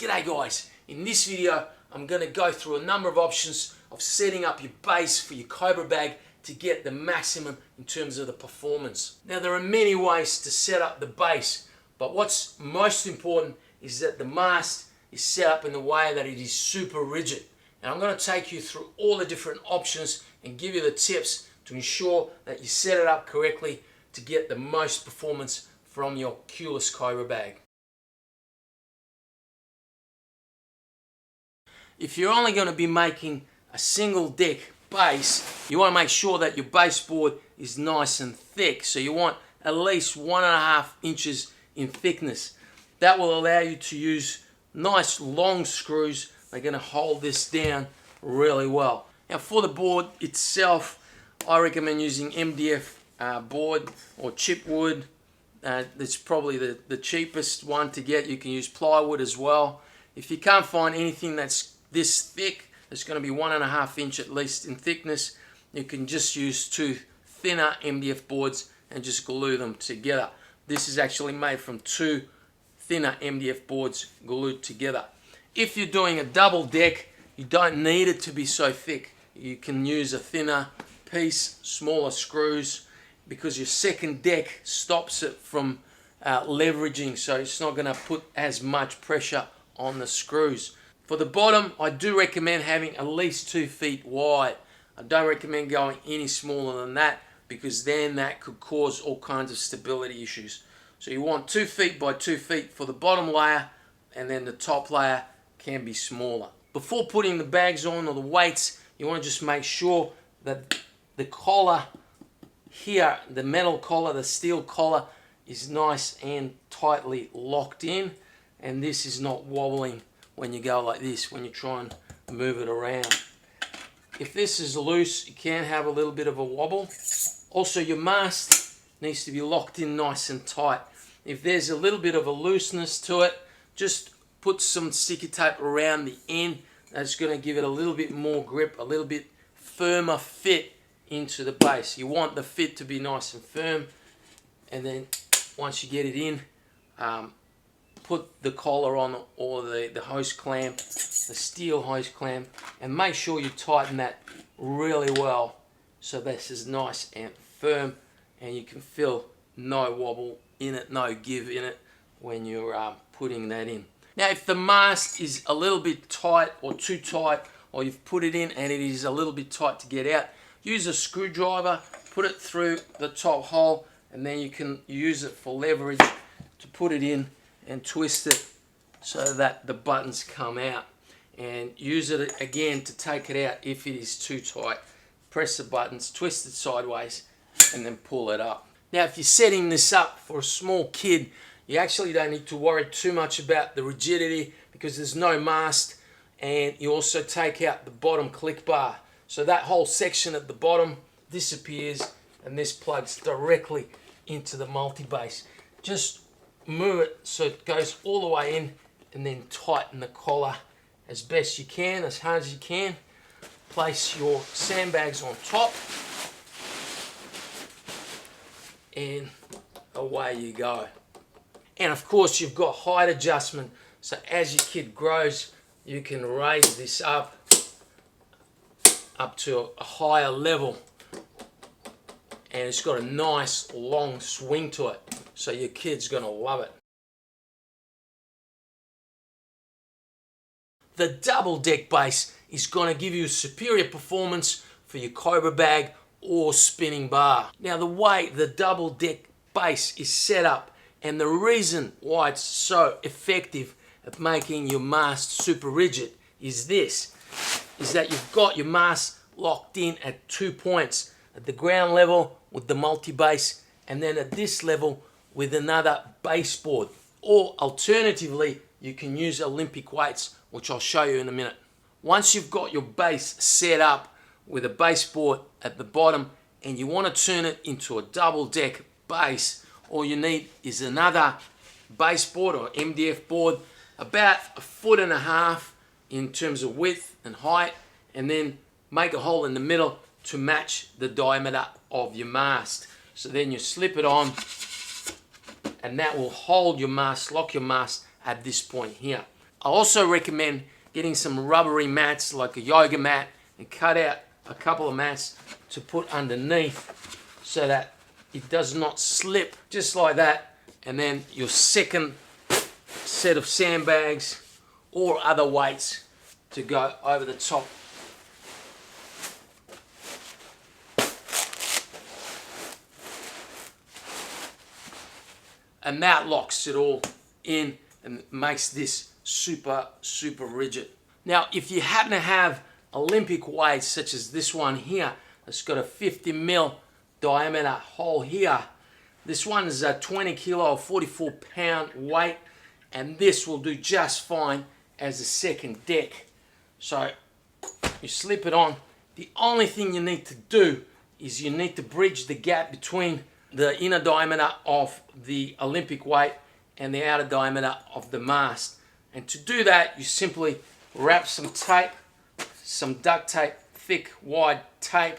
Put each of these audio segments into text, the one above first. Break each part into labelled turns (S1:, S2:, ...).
S1: G'day guys, in this video I'm going to go through a number of options of setting up your base for your Cobra bag to get the maximum in terms of the performance. Now there are many ways to set up the base, but what's most important is that the mast is set up in a way that it is super rigid. And I'm going to take you through all the different options and give you the tips to ensure that you set it up correctly to get the most performance from your Kewlus Cobra bag. If you're only going to be making a single deck base, you want to make sure that your baseboard is nice and thick. So you want at least 1.5 inches in thickness. That will allow you to use nice long screws. They're going to hold this down really well. Now for the board itself, I recommend using MDF board or chipwood. That's probably the cheapest one to get. You can use plywood as well. If you can't find anything that's this thick, it's going to be 1.5 inch at least in thickness, you can just use 2 thinner MDF boards and just glue them together. This is actually made from 2 thinner MDF boards glued together. If you're doing a double deck, you don't need it to be so thick. You can use a thinner piece, smaller screws, because your second deck stops it from leveraging, so it's not going to put as much pressure on the screws. For the bottom, I do recommend having at least 2 feet wide. I don't recommend going any smaller than that, because then that could cause all kinds of stability issues. So you want 2 feet by 2 feet for the bottom layer, and then the top layer can be smaller. Before putting the bags on or the weights, you want to just make sure that the collar here, the metal collar, the steel collar, is nice and tightly locked in, and this is not wobbling when you go like this, when you try and move it around. If this is loose, you can have a little bit of a wobble. Also, your mast needs to be locked in nice and tight. If there's a little bit of a looseness to it, just put some sticky tape around the end. That's going to give it a little bit more grip, a little bit firmer fit into the base. You want the fit to be nice and firm, and then once you get it in, put the collar on, or the hose clamp, the steel hose clamp, and make sure you tighten that really well so this is nice and firm and you can feel no wobble in it, no give in it when you're putting that in. Now if the mast is a little bit tight or too tight, or you've put it in and it is a little bit tight to get out, use a screwdriver, put it through the top hole, and then you can use it for leverage to put it in and twist it so that the buttons come out, and use it again to take it out if it is too tight. Press the buttons, twist it sideways, and then pull it up. Now if you're setting this up for a small kid, you actually don't need to worry too much about the rigidity, because there's no mast, and you also take out the bottom click bar. So that whole section at the bottom disappears, and this plugs directly into the multi-base. Just move it so it goes all the way in, and then tighten the collar as best you can, as hard as you can. Place your sandbags on top, and away you go. And of course you've got height adjustment, so as your kid grows you can raise this up to a higher level, and it's got a nice long swing to it, so your kid's gonna love it. The double deck base is gonna give you superior performance for your Cobra bag or spinning bar. Now the way the double deck base is set up, and the reason why it's so effective at making your mast super rigid is that you've got your mast locked in at 2 points, at the ground level with the multi-base, and then at this level with another baseboard. Or alternatively, you can use Olympic weights, which I'll show you in a minute. Once you've got your base set up with a baseboard at the bottom, and you want to turn it into a double deck base, all you need is another baseboard or MDF board about 1.5 feet in terms of width and height, and then make a hole in the middle to match the diameter of your mast. So then you slip it on, and that will hold your mast, lock your mast at this point here. I also recommend getting some rubbery mats like a yoga mat and cut out a couple of mats to put underneath so that it does not slip, just like that. And then your second set of sandbags or other weights to go over the top. And that locks it all in and makes this super rigid. Now, if you happen to have Olympic weights such as this one here, it's got a 50mm diameter hole here. This one is a 20 kilo, 44 pound weight, and this will do just fine as a second deck. So you slip it on. The only thing you need to do is you need to bridge the gap between the inner diameter of the Olympic weight and the outer diameter of the mast. And to do that, you simply wrap some tape, some duct tape, thick, wide tape,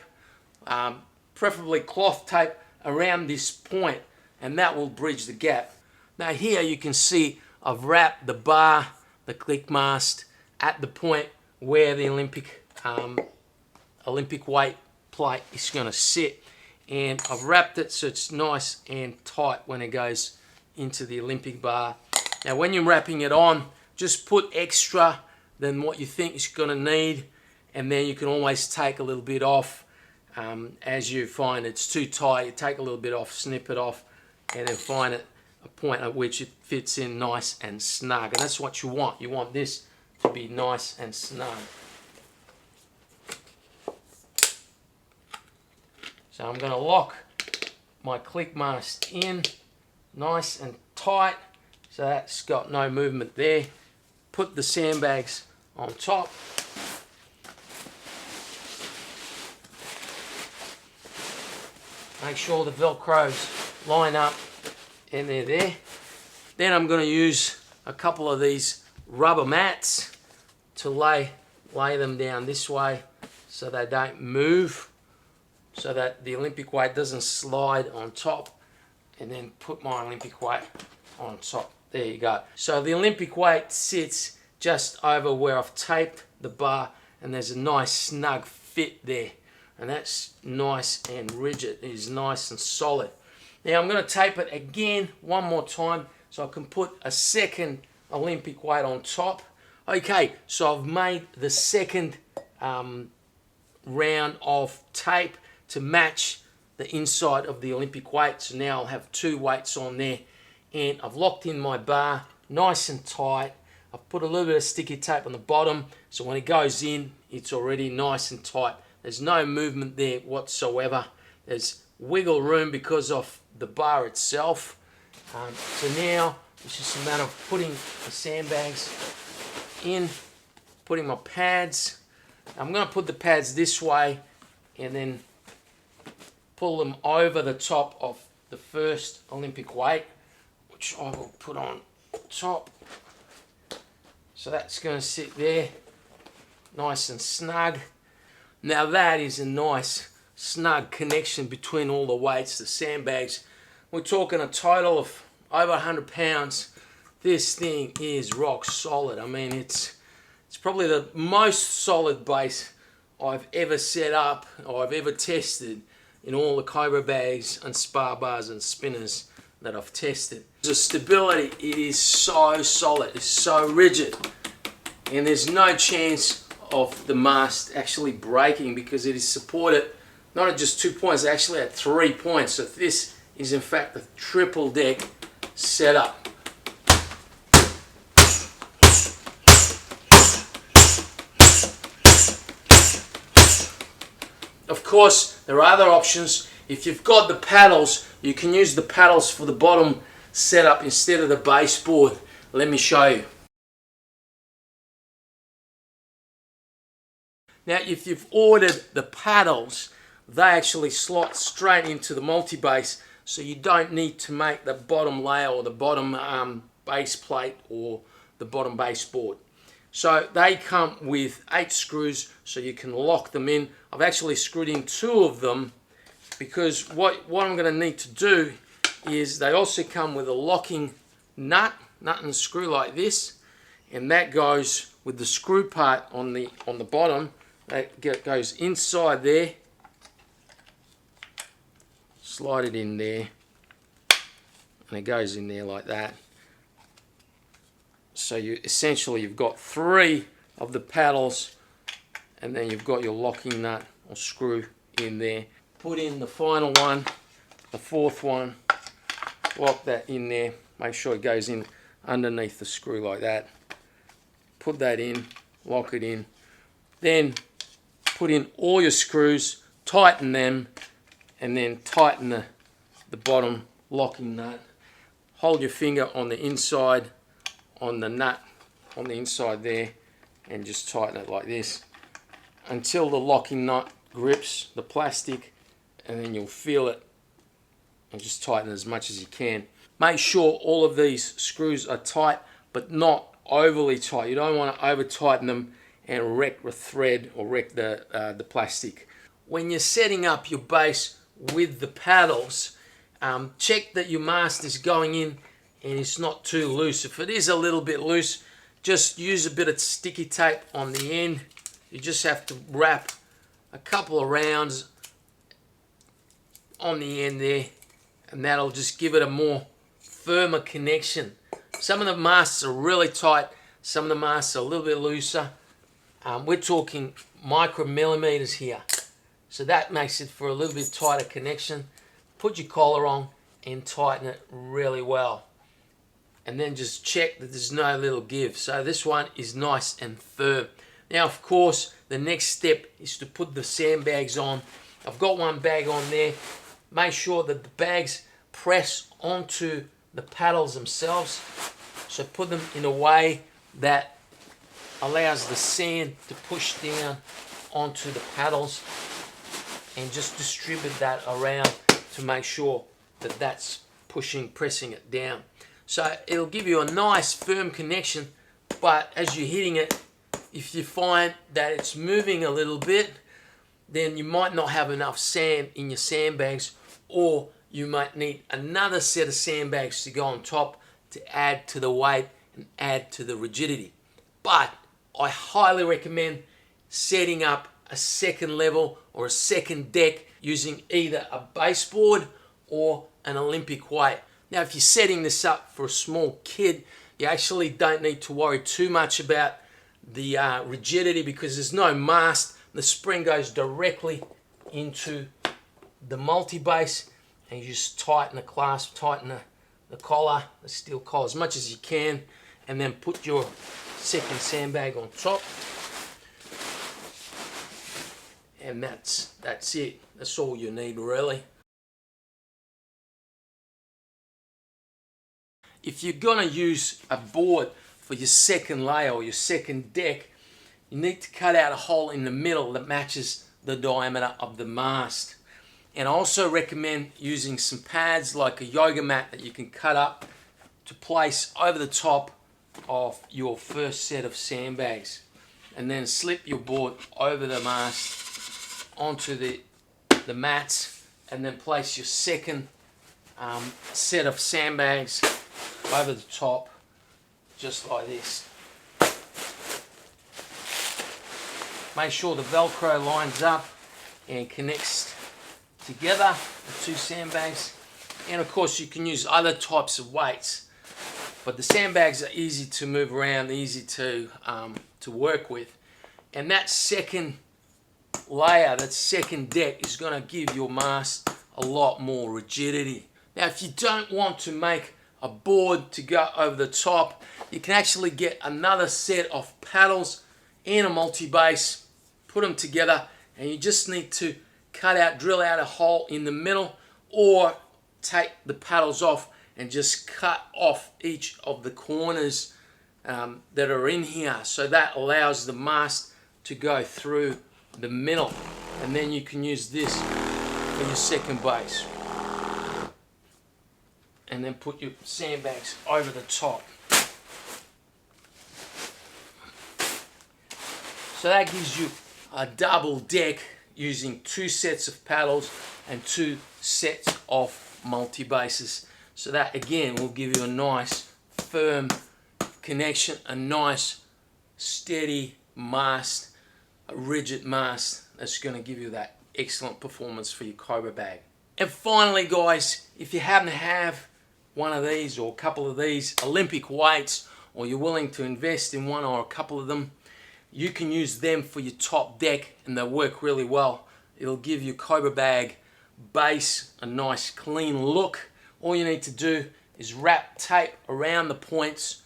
S1: preferably cloth tape around this point, and that will bridge the gap. Now here you can see I've wrapped the bar, the click mast, at the point where the Olympic weight plate is going to sit. And I've wrapped it so it's nice and tight when it goes into the Olympic bar. Now when you're wrapping it on, just put extra than what you think it's going to need, and then you can always take a little bit off as you find it's too tight. You take a little bit off, snip it off, and then find it a point at which it fits in nice and snug. And that's what you want. You want this to be nice and snug. So I'm going to lock my click mast in nice and tight, so that's got no movement there. Put the sandbags on top. Make sure the Velcros line up and they're there. Then I'm going to use a couple of these rubber mats to lay them down this way so they don't move, so that the Olympic weight doesn't slide on top, and then put my Olympic weight on top. There you go. So the Olympic weight sits just over where I've taped the bar, and there's a nice snug fit there, and that's nice and rigid. It is nice and solid. Now I'm going to tape it again one more time so I can put a second Olympic weight on top. Okay, so I've made the second round of tape to match the inside of the Olympic weight. So now I'll have two weights on there, and I've locked in my bar nice and tight. I've put a little bit of sticky tape on the bottom, so when it goes in, it's already nice and tight. There's no movement there whatsoever. There's wiggle room because of the bar itself. So now it's just a matter of putting the sandbags in, putting my pads. I'm going to put the pads this way and then pull them over the top of the first Olympic weight, which I will put on top. So that's going to sit there nice and snug. Now that is a nice snug connection between all the weights, the sandbags. We're talking a total of over 100 pounds. This thing is rock solid. I mean, it's probably the most solid base I've ever set up or I've ever tested in all the Cobra bags and spar bars and spinners that I've tested. The stability, it is so solid, it's so rigid, and there's no chance of the mast actually breaking because it is supported not at just 2 points, actually at 3 points. So this is in fact a triple deck setup. Of course, there are other options. If you've got the paddles, you can use the paddles for the bottom setup instead of the baseboard. Let me show you. Now, if you've ordered the paddles, they actually slot straight into the multi-base, so you don't need to make the bottom layer or the bottom base plate or the bottom baseboard. So they come with 8 screws, so you can lock them in. I've actually screwed in 2 of them because what I'm going to need to do is they also come with a locking nut and screw like this, and that goes with the screw part on the bottom. That goes inside there. Slide it in there, and it goes in there like that. So you've got 3 of the paddles, and then you've got your locking nut or screw in there. Put in the final one, the 4th one, lock that in there. Make sure it goes in underneath the screw like that. Put that in, lock it in. Then put in all your screws, tighten them, and then tighten the bottom locking nut. Hold your finger on the inside, on the nut, on the inside there, and just tighten it like this until the locking nut grips the plastic, and then you'll feel it, and just tighten as much as you can. Make sure all of these screws are tight, but not overly tight. You don't want to over tighten them and wreck the thread or wreck the plastic. When you're setting up your base with the paddles, check that your mast is going in and it's not too loose. If it is a little bit loose, just use a bit of sticky tape on the end. You just have to wrap a couple of rounds on the end there, and that'll just give it a more firmer connection. Some of the masts are really tight, some of the masts are a little bit looser. We're talking micromillimeters here, so that makes it for a little bit tighter connection. Put your collar on and tighten it really well, and then just check that there's no little give. So this one is nice and firm. Now, of course, the next step is to put the sandbags on. I've got one bag on there. Make sure that the bags press onto the paddles themselves. So put them in a way that allows the sand to push down onto the paddles, and just distribute that around to make sure that that's pressing it down. So it'll give you a nice firm connection, but as you're hitting it, if you find that it's moving a little bit, then you might not have enough sand in your sandbags, or you might need another set of sandbags to go on top to add to the weight and add to the rigidity. But I highly recommend setting up a second level or a second deck using either a baseboard or an Olympic weight. Now, if you're setting this up for a small kid, you actually don't need to worry too much about the rigidity, because there's no mast. The spring goes directly into the multi-base, and you just tighten the clasp, tighten the collar, the steel collar as much as you can, and then put your second sandbag on top. And that's it. That's all you need, really. If you're going to use a board for your second layer or your second deck, you need to cut out a hole in the middle that matches the diameter of the mast. And I also recommend using some pads like a yoga mat that you can cut up to place over the top of your first set of sandbags, and then slip your board over the mast onto the mats, and then place your second set of sandbags over the top, just like this. Make sure the Velcro lines up and connects together, the 2 sandbags. And of course you can use other types of weights, but the sandbags are easy to move around, easy to work with. And that second layer, that second deck, is going to give your mast a lot more rigidity. Now, if you don't want to make a board to go over the top, you can actually get another set of paddles and a multi-base, put them together, and you just need to drill out a hole in the middle, or take the paddles off and just cut off each of the corners that are in here. So that allows the mast to go through the middle, and then you can use this for your second base. And then put your sandbags over the top. So that gives you a double deck using 2 sets of paddles and 2 sets of multi-bases. So that again will give you a nice firm connection, a nice steady mast, a rigid mast that's going to give you that excellent performance for your Cobra bag. And finally guys, if you happen to have one of these or a couple of these Olympic weights, or you're willing to invest in one or a couple of them, you can use them for your top deck and they'll work really well. It'll give your Cobra bag base a nice clean look. All you need to do is wrap tape around the points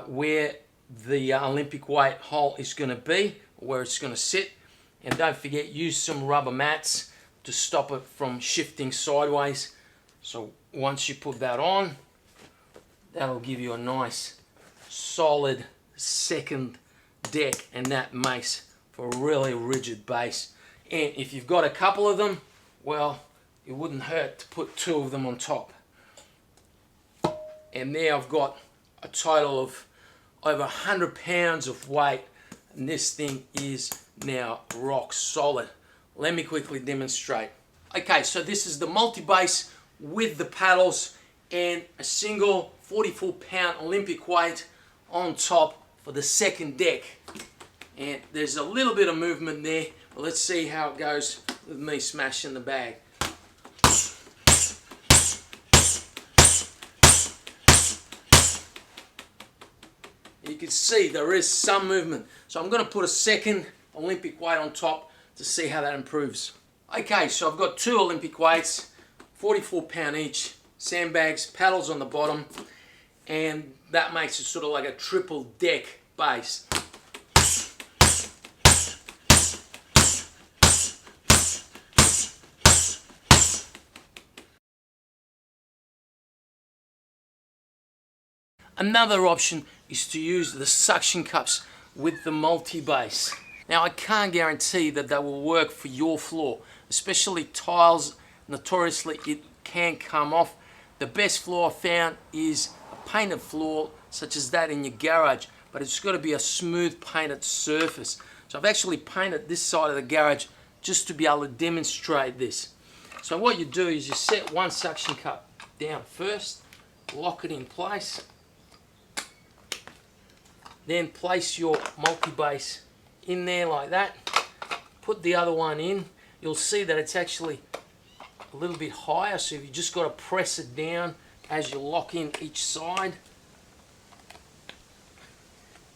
S1: where the Olympic weight hole is going to be, where it's going to sit. And don't forget, use some rubber mats to stop it from shifting sideways. So once you put that on, that'll give you a nice solid second deck, and that makes for a really rigid base. And if you've got a couple of them, well, it wouldn't hurt to put two of them on top. And there I've got a total of over 100 pounds of weight, and this thing is now rock solid. Let me quickly demonstrate. Okay, so this is the multi-base with the paddles and a single 44-pound Olympic weight on top for the second deck. And there's a little bit of movement there, but let's see how it goes with me smashing the bag. You can see there is some movement. So I'm going to put a second Olympic weight on top to see how that improves. Okay, so I've got two Olympic weights, 44-pound each, sandbags, paddles on the bottom, and that makes it sort of like a triple deck base. Another option is to use the suction cups with the multi-base. Now I can't guarantee that that will work for your floor, especially tiles. Notoriously it can come off. The best floor I found is a painted floor such as that in your garage, but it's got to be a smooth painted surface. So I've actually painted this side of the garage just to be able to demonstrate this. So what you do is you set one suction cup down first, lock it in place, then place your multi-base in there like that, put the other one in. You'll see that it's actually a little bit higher, so you just got to press it down as you lock in each side,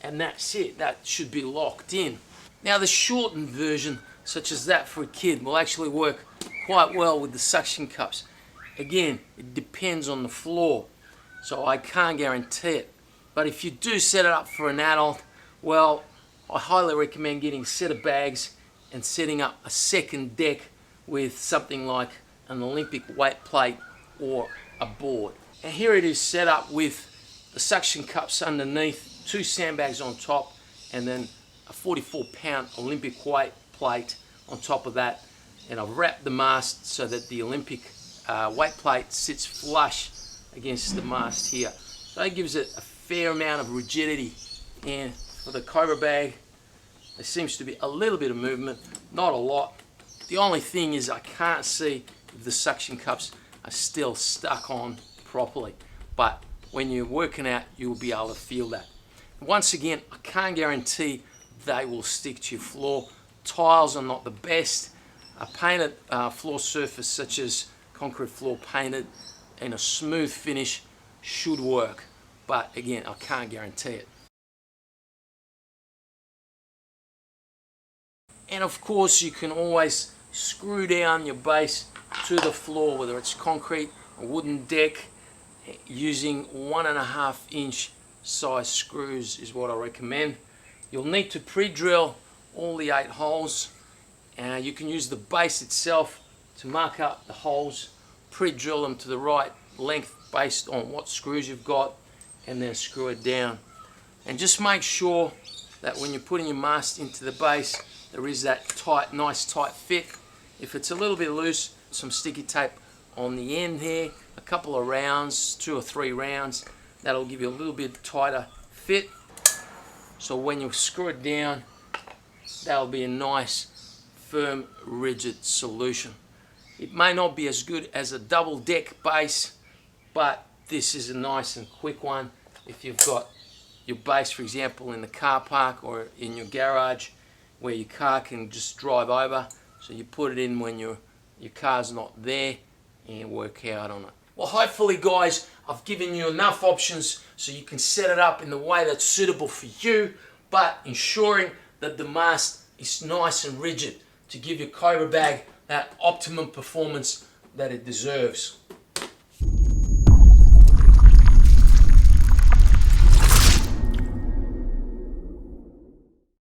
S1: and that's it. That should be locked in. Now the shortened version, such as that for a kid, will actually work quite well with the suction cups. Again, it depends on the floor, so I can't guarantee it. But if you do set it up for an adult, well, I highly recommend getting a set of bags and setting up a second deck with something like an Olympic weight plate or a board. And here it is set up with the suction cups underneath, two sandbags on top, and then a 44-pound Olympic weight plate on top of that. And I've wrapped the mast so that the Olympic weight plate sits flush against the mast here. So that gives it a fair amount of rigidity. And for the Cobra bag, there seems to be a little bit of movement, not a lot. The only thing is I can't see if the suction cups are still stuck on properly, but when you're working out, you'll be able to feel that. Once again, I can't guarantee they will stick to your floor. Tiles are not the best. A painted floor surface such as concrete floor painted and a smooth finish should work, but again, I can't guarantee it. And of course, you can always screw down your base to the floor, whether it's concrete or wooden deck, using 1.5 inch size screws is what I recommend. You'll need to pre-drill all the 8 holes. You can use the base itself to mark up the holes, pre-drill them to the right length based on what screws you've got, and then screw it down. And just make sure that when you're putting your mast into the base, there is that tight, nice tight fit. If it's a little bit loose, some sticky tape on the end here, a couple of rounds, 2 or 3 rounds, that'll give you a little bit tighter fit. So when you screw it down, that'll be a nice, firm, rigid solution. It may not be as good as a double deck base, but this is a nice and quick one. If you've got your base, for example, in the car park or in your garage where your car can just drive over, so you put it in when your car's not there and work out on it. Well, hopefully guys, I've given you enough options so you can set it up in the way that's suitable for you, but ensuring that the mast is nice and rigid to give your Cobra Bag that optimum performance that it deserves.